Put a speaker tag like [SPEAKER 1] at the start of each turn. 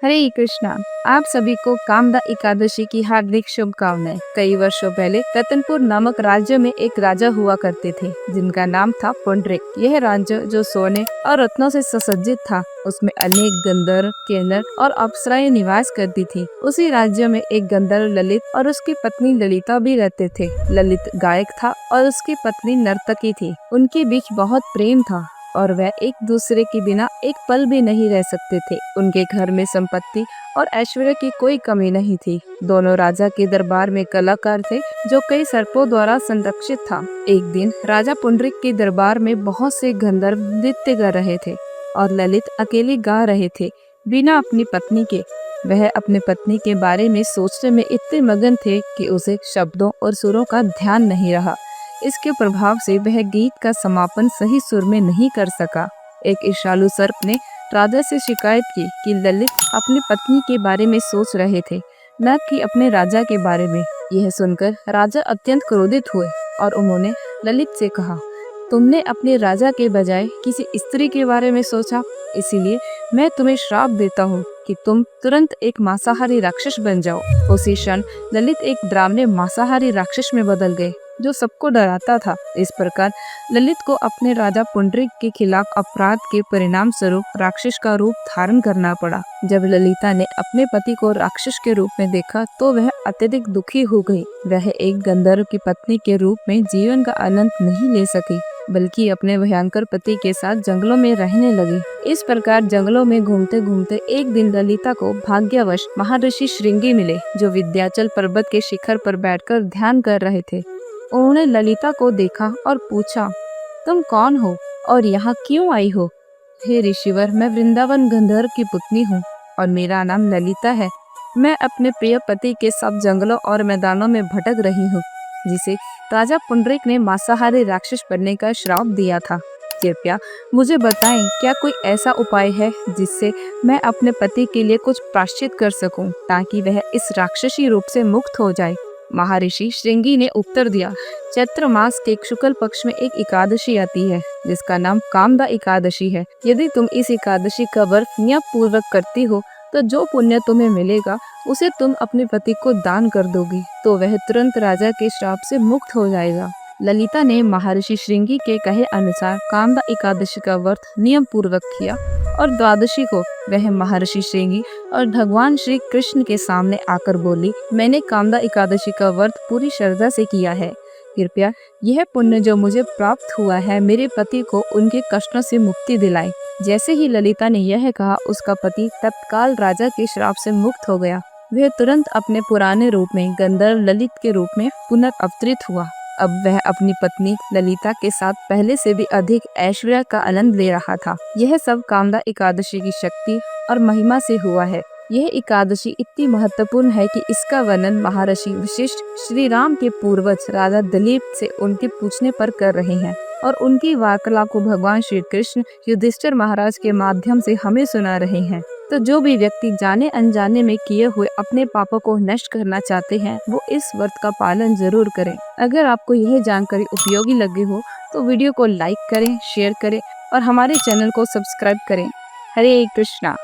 [SPEAKER 1] हरे कृष्णा। आप सभी को कामदा एकादशी की हार्दिक शुभकामनाएं। कई वर्षों पहले रतनपुर नामक राज्य में एक राजा हुआ करते थे जिनका नाम था पुंडरीक। यह राज्य जो सोने और रत्नों से सुसज्जित था, उसमें अनेक गंधर्व, किन्नर और अप्सराएं निवास करती थी। उसी राज्य में एक गंधर्व ललित और उसकी पत्नी ललिता भी रहते थे। ललित गायक था और उसकी पत्नी नर्तकी थी। उनके बीच बहुत प्रेम था और वह एक दूसरे के बिना एक पल भी नहीं रह सकते थे। उनके घर में संपत्ति और ऐश्वर्य की कोई कमी नहीं थी। दोनों राजा के दरबार में कलाकार थे जो कई सर्पों द्वारा संरक्षित था। एक दिन राजा पुंडरीक के दरबार में बहुत से गंधर्व नृत्य कर रहे थे और ललित अकेले गा रहे थे बिना अपनी पत्नी के। वह अपने पत्नी के बारे में सोचने में इतने मगन थे कि उसे शब्दों और सुरों का ध्यान नहीं रहा। इसके प्रभाव से वह गीत का समापन सही सुर में नहीं कर सका। एक ईर्ष्यालु सर्प ने राजा से शिकायत की कि ललित अपनी पत्नी के बारे में सोच रहे थे, न कि अपने राजा के बारे में। यह सुनकर राजा अत्यंत क्रोधित हुए और उन्होंने ललित से कहा, तुमने अपने राजा के बजाय किसी स्त्री के बारे में सोचा, इसीलिए मैं तुम्हें श्राप देता हूँ कि तुम तुरंत एक मांसाहारी राक्षस बन जाओ। उसी क्षण ललित एक डरावने मांसाहारी राक्षस में बदल गए जो सबको डराता था। इस प्रकार ललित को अपने राजा पुंडरीक के खिलाफ अपराध के परिणाम स्वरूप राक्षस का रूप धारण करना पड़ा। जब ललिता ने अपने पति को राक्षस के रूप में देखा तो वह अत्यधिक दुखी हो गई। वह एक गंधर्व की पत्नी के रूप में जीवन का आनंद नहीं ले सकी, बल्कि अपने भयंकर पति के साथ जंगलों में रहने लगी। इस प्रकार जंगलों में घूमते घूमते एक दिन ललिता को भाग्यवश महर्षि श्रृंगी मिले, जो विंध्याचल पर्वत के शिखर पर बैठकर ध्यान कर रहे थे। उन्होंने ललिता को देखा और पूछा, तुम कौन हो और यहाँ क्यों आई हो? हे ऋषिवर, मैं वृंदावन गंधर्व की पुत्री हूँ और मेरा नाम ललिता है। मैं अपने प्रिय पति के साथ जंगलों और मैदानों में भटक रही हूँ, जिसे राजा पुंडरीक ने मांसाहारी राक्षस बनने का श्राप दिया था। कृपया मुझे बताएं, क्या कोई ऐसा उपाय है जिससे मैं अपने पति के लिए कुछ प्रायश्चित कर सकूं, ताकि वह इस राक्षसी रूप से मुक्त हो जाए? महर्षि श्रृंगी ने उत्तर दिया, चैत्र मास के शुक्ल पक्ष में एक एकादशी आती है जिसका नाम कामदा एकादशी है। यदि तुम इस एकादशी का व्रत नियम पूर्वक करती हो तो जो पुण्य तुम्हें मिलेगा उसे तुम अपने पति को दान कर दोगी, तो वह तुरंत राजा के श्राप से मुक्त हो जाएगा। ललिता ने महर्षि श्रृंगी के कहे अनुसार कामदा एकादशी का व्रत नियम पूर्वक किया और द्वादशी को वह महर्षि श्रृंगी और भगवान श्री कृष्ण के सामने आकर बोली, मैंने कामदा एकादशी का व्रत पूरी श्रद्धा से किया है। कृपया यह पुण्य जो मुझे प्राप्त हुआ है मेरे पति को उनके कष्टों से मुक्ति दिलाए। जैसे ही ललिता ने यह कहा, उसका पति तत्काल राजा के श्राप से मुक्त हो गया। वह तुरंत अपने पुराने रूप में गंधर्व ललित के रूप में पुनर्अवतरित हुआ। अब वह अपनी पत्नी ललिता के साथ पहले से भी अधिक ऐश्वर्य का आनंद ले रहा था। यह सब कामदा एकादशी की शक्ति और महिमा से हुआ है। यह एकादशी इतनी महत्वपूर्ण है कि इसका वर्णन महर्षि वशिष्ठ श्री राम के पूर्वज राजा दिलीप से उनके पूछने पर कर रहे हैं और उनकी वार्तालाप को भगवान श्री कृष्ण युधिष्ठिर महाराज के माध्यम से हमें सुना रहे हैं। तो जो भी व्यक्ति जाने अनजाने में किए हुए अपने पापों को नष्ट करना चाहते हैं, वो इस व्रत का पालन जरूर करें। अगर आपको यह जानकारी उपयोगी लगी हो तो वीडियो को लाइक करें, शेयर करें और हमारे चैनल को सब्सक्राइब करें। हरे कृष्णा।